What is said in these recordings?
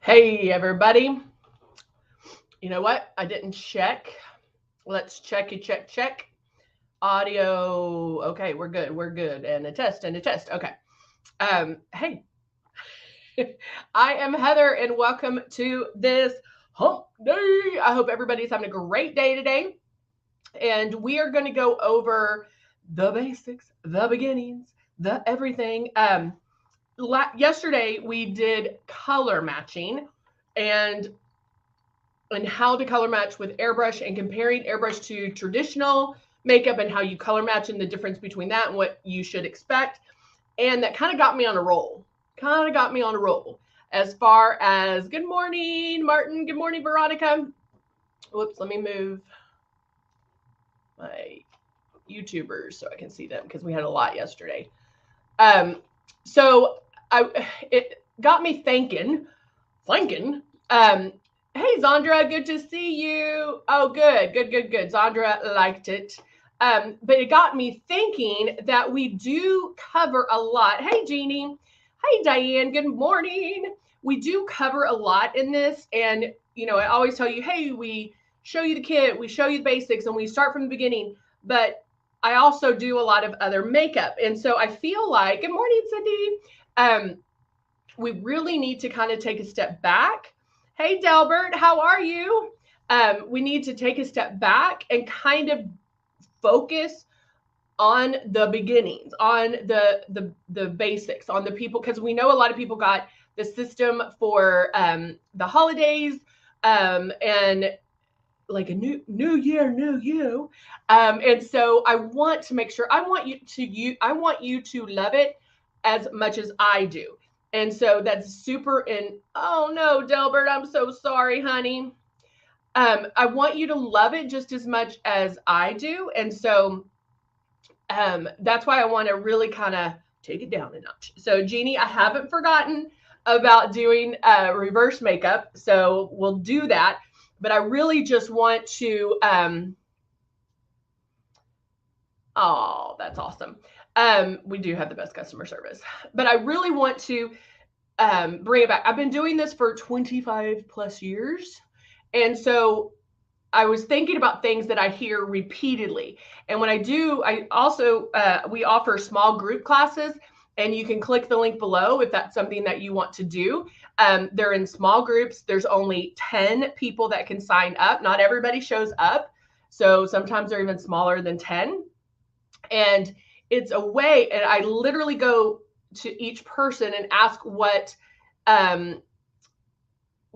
Hey, everybody. You know what? I didn't check. Let's check. Audio. Okay, we're good. We're good. And a test and a test. Okay. Hey, I am Heather, and welcome to this hump day. I hope everybody's having a great day today. And we are going to go over the basics, the beginnings, the everything. Yesterday we did color matching, and how to color match with airbrush and comparing airbrush to traditional makeup and how you color match and the difference between that and what you should expect. And that kind of got me on a roll. As far as good morning, Martin. Good morning, Veronica. Whoops, let me move my YouTubers so I can see them because we had a lot yesterday. So it got me thinking. Hey, Zandra, good to see you. Oh, good. Zandra liked it. But it got me thinking that we do cover a lot. Hey, Jeannie. Hey, Diane. Good morning. We do cover a lot in this. And, I always tell you, hey, we show you the kit, we show you the basics, and we start from the beginning. But I also do a lot of other makeup. And so I feel like, good morning, Cindy. We really need to kind of take a step back. Hey, Delbert, how are you? We need to take a step back and kind of focus on the beginnings, on the basics, on the people, because we know a lot of people got the system for the holidays and like a new year, new you. And so I want to make sure I want you to love it as much as I do. And so that's super oh no, Delbert, I'm so sorry, honey. I want you to love it just as much as I do. And so that's why I want to really kind of take it down a notch. So Jeannie, I haven't forgotten about doing reverse makeup. So we'll do that. But I really just want to, oh, that's awesome. We do have the best customer service, but I really want to bring it back. I've been doing this for 25 plus years. And so I was thinking about things that I hear repeatedly. And when I do, I also, we offer small group classes, and you can click the link below if that's something that you want to do. They're in small groups. There's only 10 people that can sign up. Not everybody shows up. So sometimes they're even smaller than 10. And it's a way, and I literally go to each person and ask what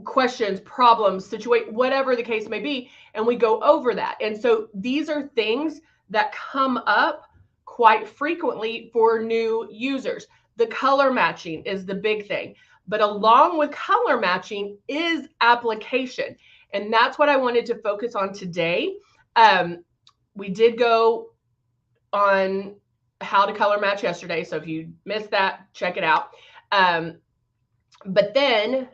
questions, problems, situate, whatever the case may be, and we go over that. And so these are things that come up quite frequently for new users. The color matching is the big thing, but along with color matching is application, and that's what I wanted to focus on today. We did go on how to color match yesterday, so if you missed that, check it out. But then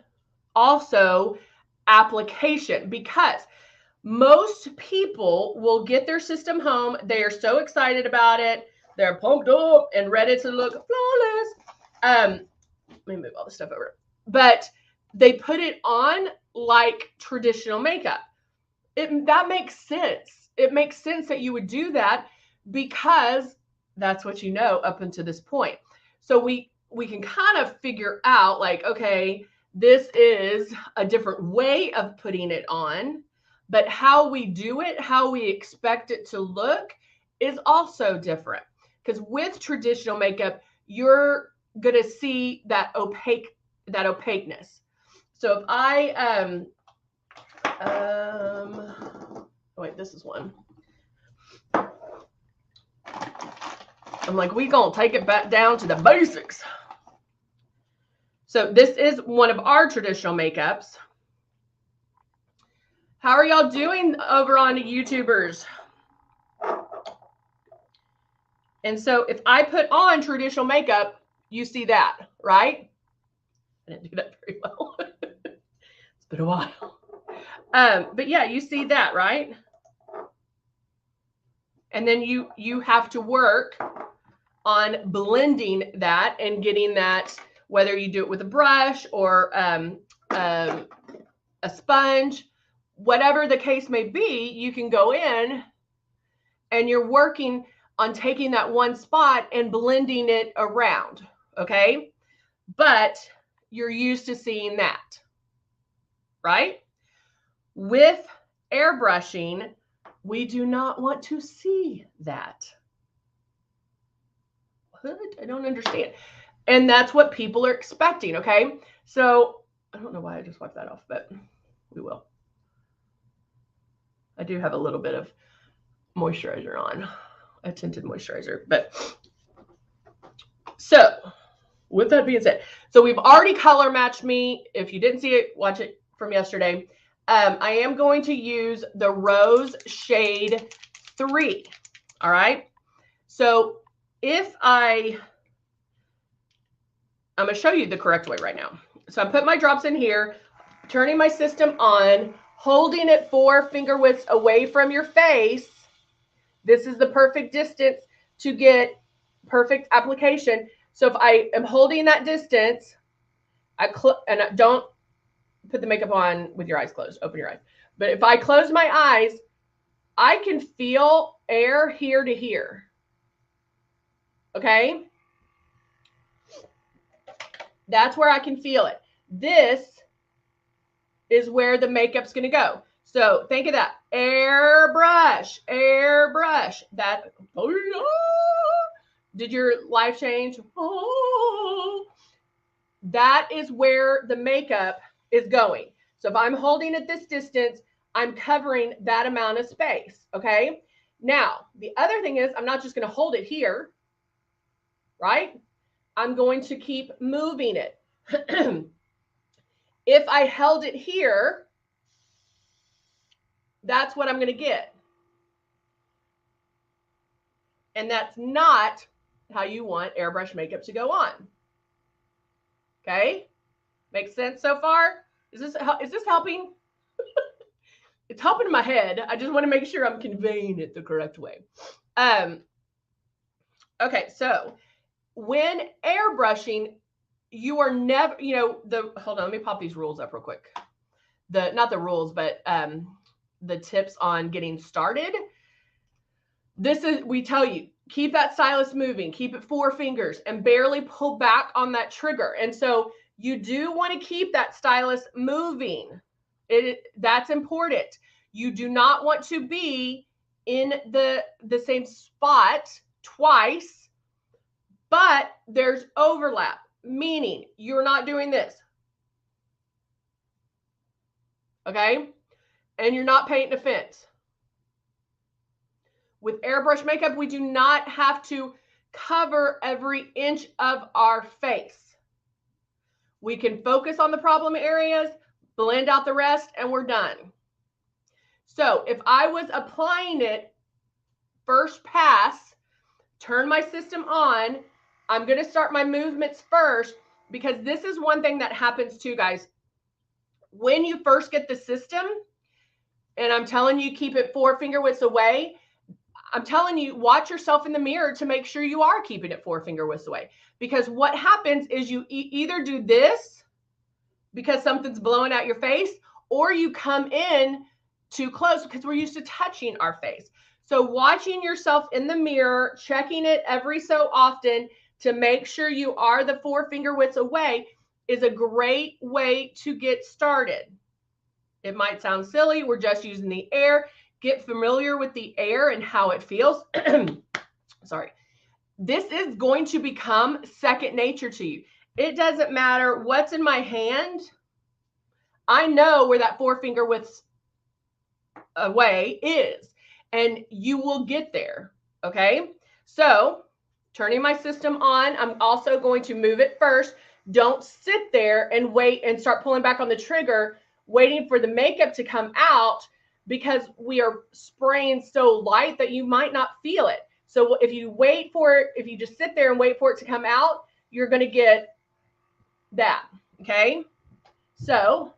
also application, because most people will get their system home. They are so excited about it. They're pumped up and ready to look flawless. Let me move all this stuff over. But they put it on like traditional makeup. That makes sense. It makes sense that you would do that because that's what you know up until this point. So we can kind of figure out like, okay, this is a different way of putting it on, but how we do it, how we expect it to look is also different. Because with traditional makeup, you're going to see that opaqueness. So if I, wait, this is one. I'm like, we gonna take it back down to the basics. So this is one of our traditional makeups. How are y'all doing over on the YouTubers? And so if I put on traditional makeup, you see that, right? I didn't do that very well. It's been a while. But yeah, you see that, right? And then you have to work on blending that and getting that, whether you do it with a brush or a sponge, whatever the case may be, you can go in and you're working on taking that one spot and blending it around, okay? But you're used to seeing that, right? With airbrushing, we do not want to see that. What? I don't understand. And that's what people are expecting, okay? So I don't know why I just wiped that off, but we will. I do have a little bit of moisturizer on, a tinted moisturizer. But so with that being said, so we've already color matched me. If you didn't see it, watch it from yesterday. I am going to use the Rose Shade 3. All right. So if I'm going to show you the correct way right now. So I'm putting my drops in here, turning my system on, holding it 4 finger widths away from your face. This is the perfect distance to get perfect application. So if I am holding that distance, and don't put the makeup on with your eyes closed, open your eyes. But if I close my eyes, I can feel air here to here. Okay? That's where I can feel it. This is where the makeup's going to go. So think of that. Airbrush, airbrush. That, did your life change? That is where the makeup is going. So if I'm holding at this distance, I'm covering that amount of space, okay? Now, the other thing is I'm not just going to hold it here, right? I'm going to keep moving it. If I held it here, that's what I'm going to get. And that's not how you want airbrush makeup to go on. Okay? Makes sense so far? Is this helping? It's helping in my head. I just want to make sure I'm conveying it the correct way. Okay, so when airbrushing, you are never, hold on, let me pop these rules up real quick. Not the rules, but the tips on getting started. We tell you, keep that stylus moving, keep it 4 fingers and barely pull back on that trigger. And so you do want to keep that stylus moving. That's important. You do not want to be in the same spot twice, but there's overlap, meaning you're not doing this. Okay? And you're not painting a fence. With airbrush makeup, we do not have to cover every inch of our face. We can focus on the problem areas, blend out the rest, and we're done. So if I was applying it first pass, turn my system on, I'm going to start my movements first, because this is one thing that happens too, guys. When you first get the system, and I'm telling you, keep it 4 finger widths away, I'm telling you, watch yourself in the mirror to make sure you are keeping it 4 finger widths away. Because what happens is you either do this because something's blowing out your face, or you come in too close because we're used to touching our face. So watching yourself in the mirror, checking it every so often to make sure you are the 4 finger widths away is a great way to get started. It might sound silly. We're just using the air. Get familiar with the air and how it feels. Sorry. This is going to become second nature to you. It doesn't matter what's in my hand. I know where that 4 finger widths away is, and you will get there. Okay. So turning my system on, I'm also going to move it first. Don't sit there and wait and start pulling back on the trigger, waiting for the makeup to come out, because we are spraying so light that you might not feel it. So if you wait for it, if you just sit there and wait for it to come out, you're going to get that. Okay. So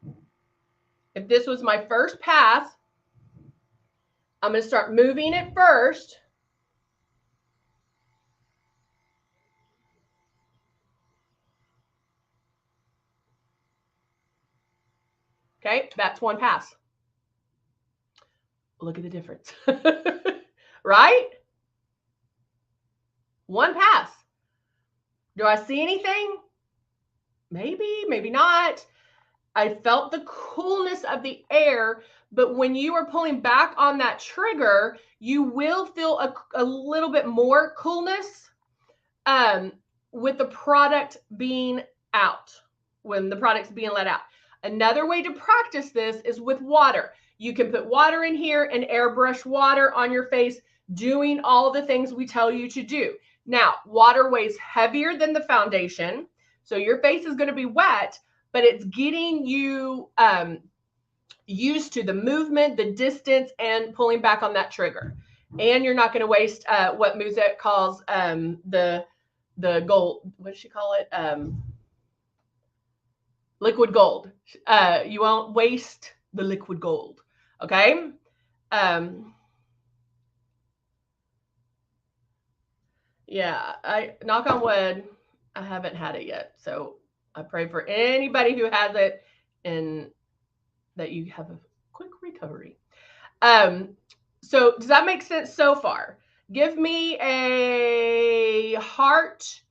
if this was my first pass, I'm going to start moving it first. Okay, that's one pass. Look at the difference, right? One pass. Do I see anything? Maybe, maybe not. I felt the coolness of the air, but when you are pulling back on that trigger, you will feel a little bit more coolness with the product being out, when the product's being let out. Another way to practice this is with water. You can put water in here and airbrush water on your face, doing all the things we tell you to do. Now, water weighs heavier than the foundation, so your face is going to be wet, but it's getting you used to the movement, the distance, and pulling back on that trigger. And you're not going to waste what Musette calls the gold. What does she call it? Liquid gold. You won't waste the liquid gold. Okay. Yeah, I knock on wood, I haven't had it yet. So I pray for anybody who has it and that you have a quick recovery. So does that make sense so far? Give me a heart.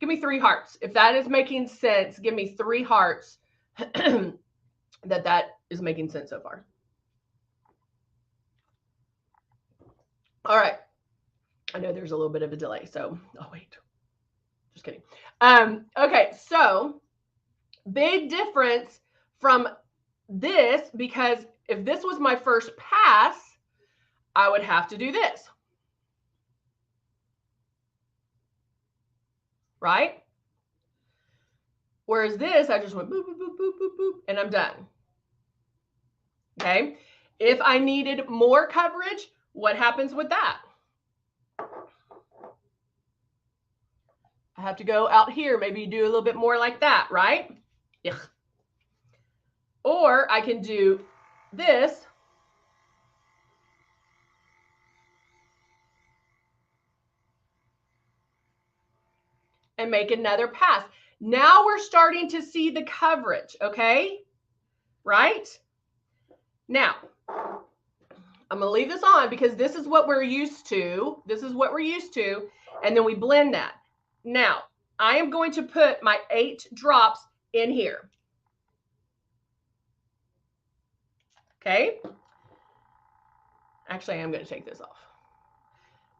Give me 3 hearts. If that is making sense, give me 3 hearts that is making sense so far. All right. I know there's a little bit of a delay, so oh wait. Just kidding. Okay, so big difference from this, because if this was my first pass, I would have to do this. Right? Whereas this, I just went boop, boop, boop, boop, boop, boop, and I'm done. Okay. If I needed more coverage, what happens with that? I have to go out here, maybe do a little bit more like that, right? Ugh. Or I can do this. And make another pass. Now we're starting to see the coverage, okay? Right? Now, I'm going to leave this on because this is what we're used to. This is what we're used to. And then we blend that. Now, I am going to put my 8 drops in here. Okay? Actually, I'm going to take this off.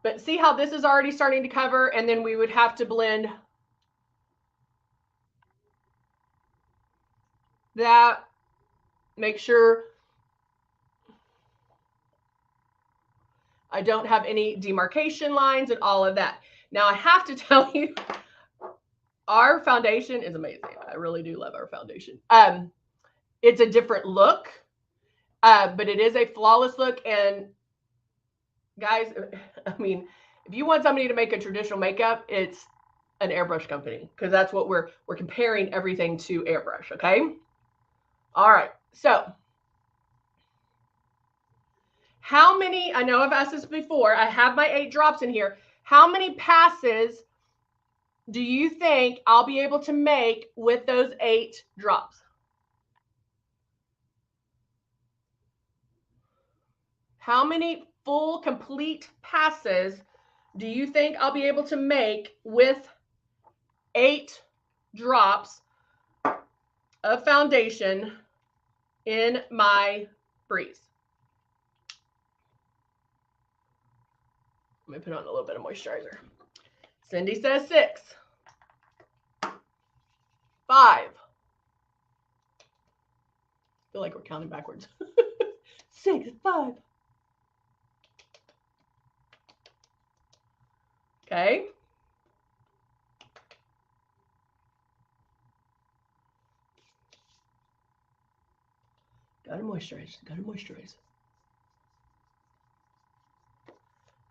But see how this is already starting to cover, and then we would have to blend that. Make sure I don't have any demarcation lines and all of that. Now, I have to tell you, our foundation is amazing. I really do love our foundation. It's a different look, but it is a flawless look. And guys, I mean, if you want somebody to make a traditional makeup, it's an airbrush company, because that's what we're comparing everything to airbrush. Okay. All right. So how many, I know I've asked this before, I have my 8 drops in here. How many passes do you think I'll be able to make with those 8 drops? How many full, complete passes do you think I'll be able to make with 8 drops of foundation in my Breeze? Let me put on a little bit of moisturizer. Cindy says 6. 5. I feel like we're counting backwards. 6, 5. Okay. Gotta moisturize. Gotta moisturize.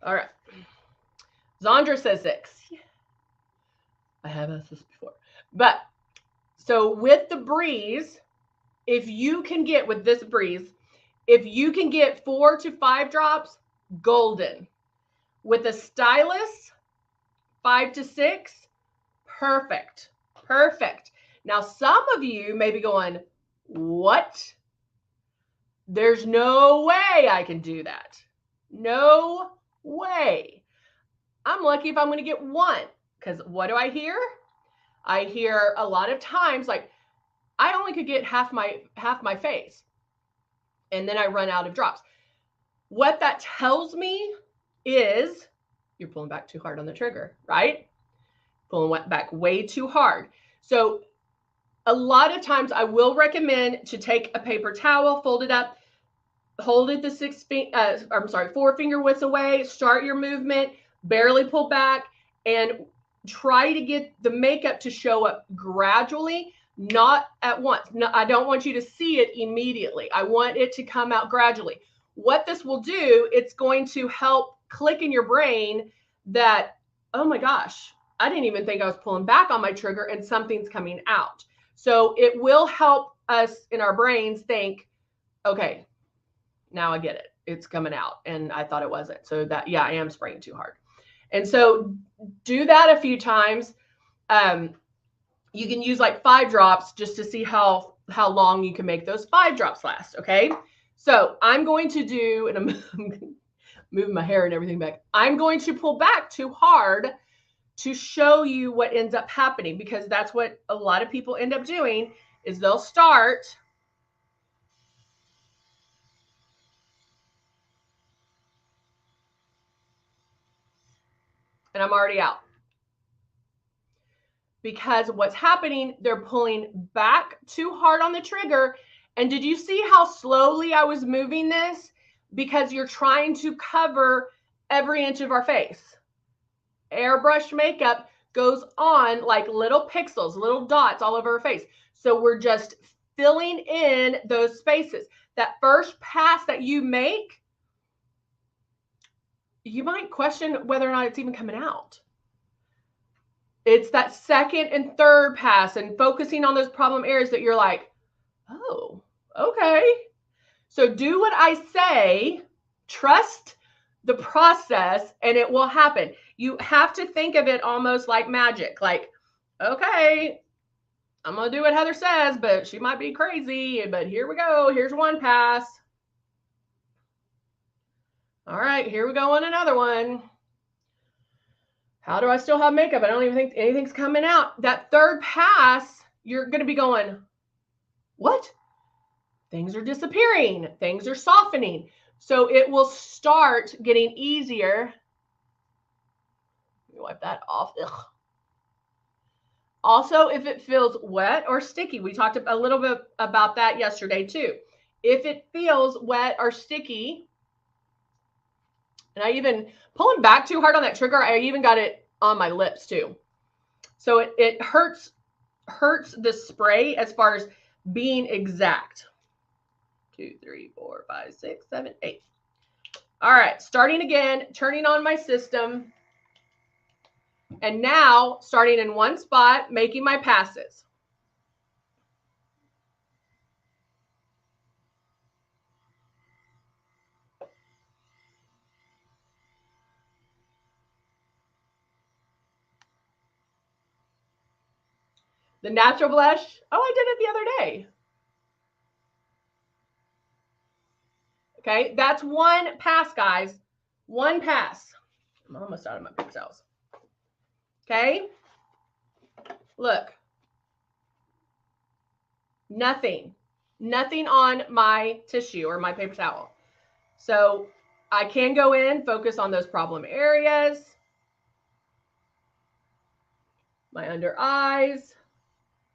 All right. Zandra says 6. I have asked this before. But so with the Breeze, if you can get with this Breeze, if you can get 4 to 5 drops, golden. With a stylus, 5 to 6, perfect. Perfect. Now, some of you may be going, What? There's no way I can do that. No way. I'm lucky if I'm going to get one, because what do I hear? I hear a lot of times like I only could get half my face, and then I run out of drops. What that tells me is you're pulling back too hard on the trigger, right? Pulling back way too hard. So a lot of times I will recommend to take a paper towel, fold it up, hold it the 4 finger widths away, start your movement, barely pull back, and try to get the makeup to show up gradually, not at once. No, I don't want you to see it immediately. I want it to come out gradually. What this will do, it's going to help click in your brain that, oh my gosh, I didn't even think I was pulling back on my trigger and something's coming out. So it will help us in our brains think, okay, now I get it. It's coming out and I thought it wasn't. So that, yeah, I am spraying too hard. And so do that a few times. You can use like 5 drops just to see how long you can make those 5 drops last. Okay. So I'm going to do, and I'm moving my hair and everything back. I'm going to pull back too hard to show you what ends up happening, because that's what a lot of people end up doing is they'll start and I'm already out. Because what's happening, they're pulling back too hard on the trigger. And did you see how slowly I was moving this? Because you're trying to cover every inch of our face. Airbrush makeup goes on like little pixels, little dots all over our face. So we're just filling in those spaces. That first pass that you make, you might question whether or not it's even coming out. It's that second and third pass and focusing on those problem areas that you're like, oh, okay. So do what I say, trust the process, and it will happen. You have to think of it almost like magic. Like, okay, I'm going to do what Heather says, but she might be crazy, but here we go. Here's one pass. All right, here we go on another one. How do I still have makeup? I don't even think anything's coming out. That third pass, you're going to be going, what? Things are disappearing. Things are softening. So it will start getting easier. Let me wipe that off. Ugh. Also, if it feels wet or sticky, we talked a little bit about that yesterday too. If it feels wet or sticky, and I even pulling back too hard on that trigger, I even got it on my lips too. So it hurts the spray as far as being exact. 2, 3, 4, 5, 6, 7, 8. All right, starting again, turning on my system. And now starting in one spot, making my passes. The natural blush, oh, I did it the other day. Okay, that's one pass, guys. One pass. I'm almost out of my pixels. Okay, look. Nothing on my tissue or my paper towel. So I can go in, focus on those problem areas. My under eyes,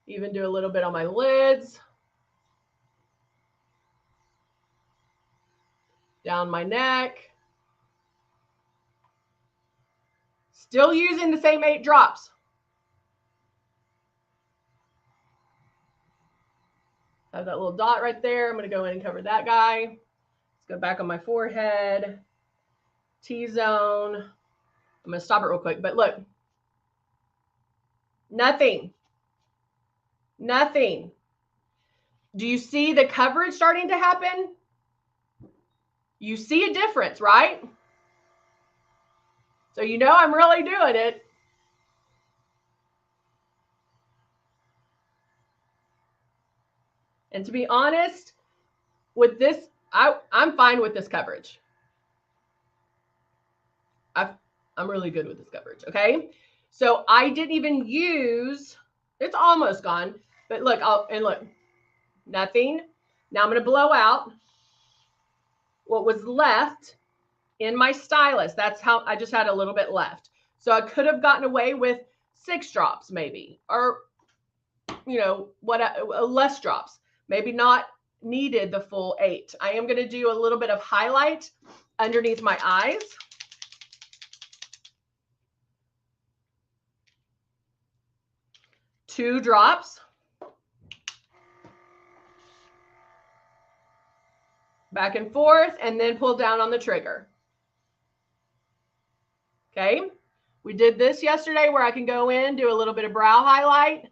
even do a little bit on my lids. Down my neck. Still using the same 8 drops. Have that little dot right there. I'm going to go in and cover that guy. Let's go back on my forehead. T-zone. I'm going to stop it real quick. But look. Nothing. Nothing. Do you see the coverage starting to happen? You see a difference, right? So you know I'm really doing it. And to be honest, with this, I'm fine with this coverage. I'm really good with this coverage, okay? So I didn't even use, it's almost gone, but look, look, nothing. Now I'm gonna blow out what was left in my stylus. That's how I just had a little bit left. So I could have gotten away with 6 drops maybe, or, you know, what, less drops, maybe not needed the full 8. I am gonna do a little bit of highlight underneath my eyes. Two drops. Back and forth, and then pull down on the trigger. Okay. We did this yesterday where I can go in, do a little bit of brow highlight.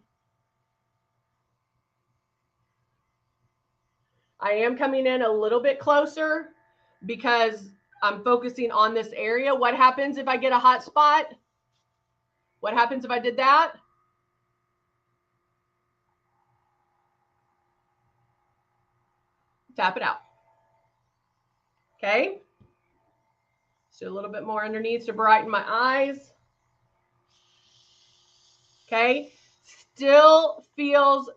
I am coming in a little bit closer because I'm focusing on this area. What happens if I get a hot spot? What happens if I did that? Tap it out. Okay. Let's do a little bit more underneath to brighten my eyes. Okay. Still feels,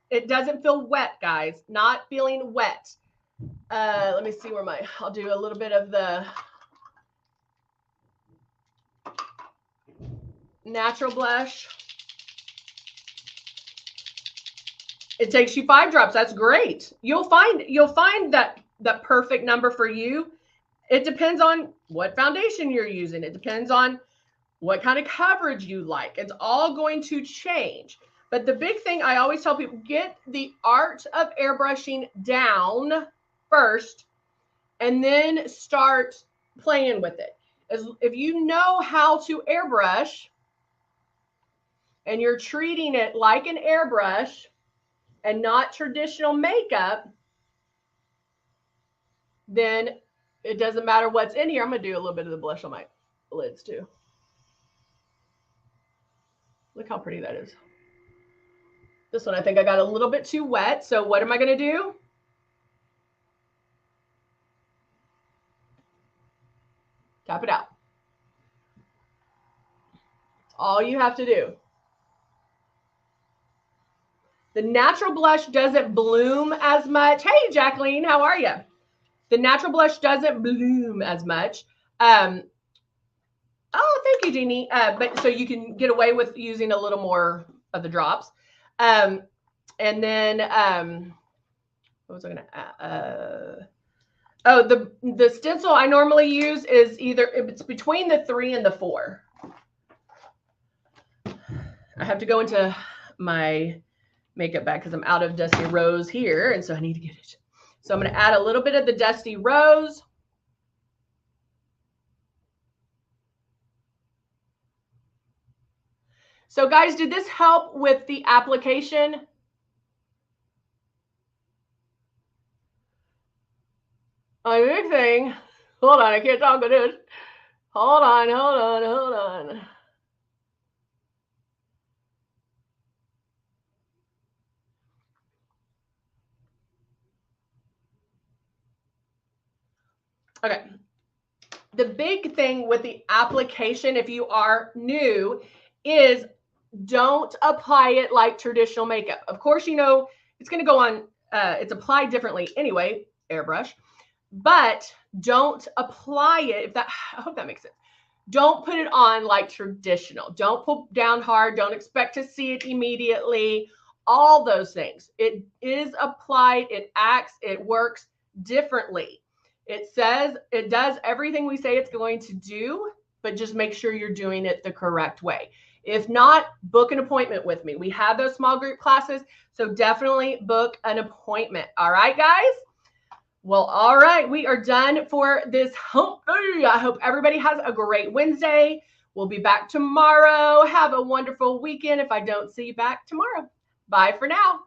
it doesn't feel wet, guys. Not feeling wet. Let me see where I'll do a little bit of the natural blush. It takes you 5 drops. That's great. You'll find that perfect number for you. It depends on what foundation you're using. It depends on what kind of coverage you like. It's all going to change. But the big thing I always tell people, get the art of airbrushing down first and then start playing with it. If you know how to airbrush and you're treating it like an airbrush and not traditional makeup, then it doesn't matter what's in here. I'm going to do a little bit of the blush on my lids too. Look how pretty that is. This one, I think I got a little bit too wet. So what am I going to do? Tap it out. That's all you have to do. The natural blush doesn't bloom as much. Hey, Jacqueline, how are you? The natural blush doesn't bloom as much. Oh, thank you, Jeannie. But so you can get away with using a little more of the drops. And then, what was I going to oh, the stencil I normally use is either, it's between the 3 and the 4. I have to go into my makeup bag because I'm out of Dusty Rose here, and so I need to get it. So I'm going to add a little bit of the Dusty Rose. So guys, did this help with the application? A big thing. Hold on, I can't talk with this. Hold on. Okay. The big thing with the application, if you are new, is don't apply it like traditional makeup. Of course, you know, it's going to go on, it's applied differently anyway, airbrush, but don't apply it. I hope that makes sense. Don't put it on like traditional. Don't pull down hard. Don't expect to see it immediately. All those things. It is applied. It acts. It works differently. It says it does everything we say it's going to do, but just make sure you're doing it the correct way. If not, book an appointment with me. We have those small group classes, so definitely book an appointment. All right, guys? Well, all right. We are done for this. I hope everybody has a great Wednesday. We'll be back tomorrow. Have a wonderful weekend if I don't see you back tomorrow. Bye for now.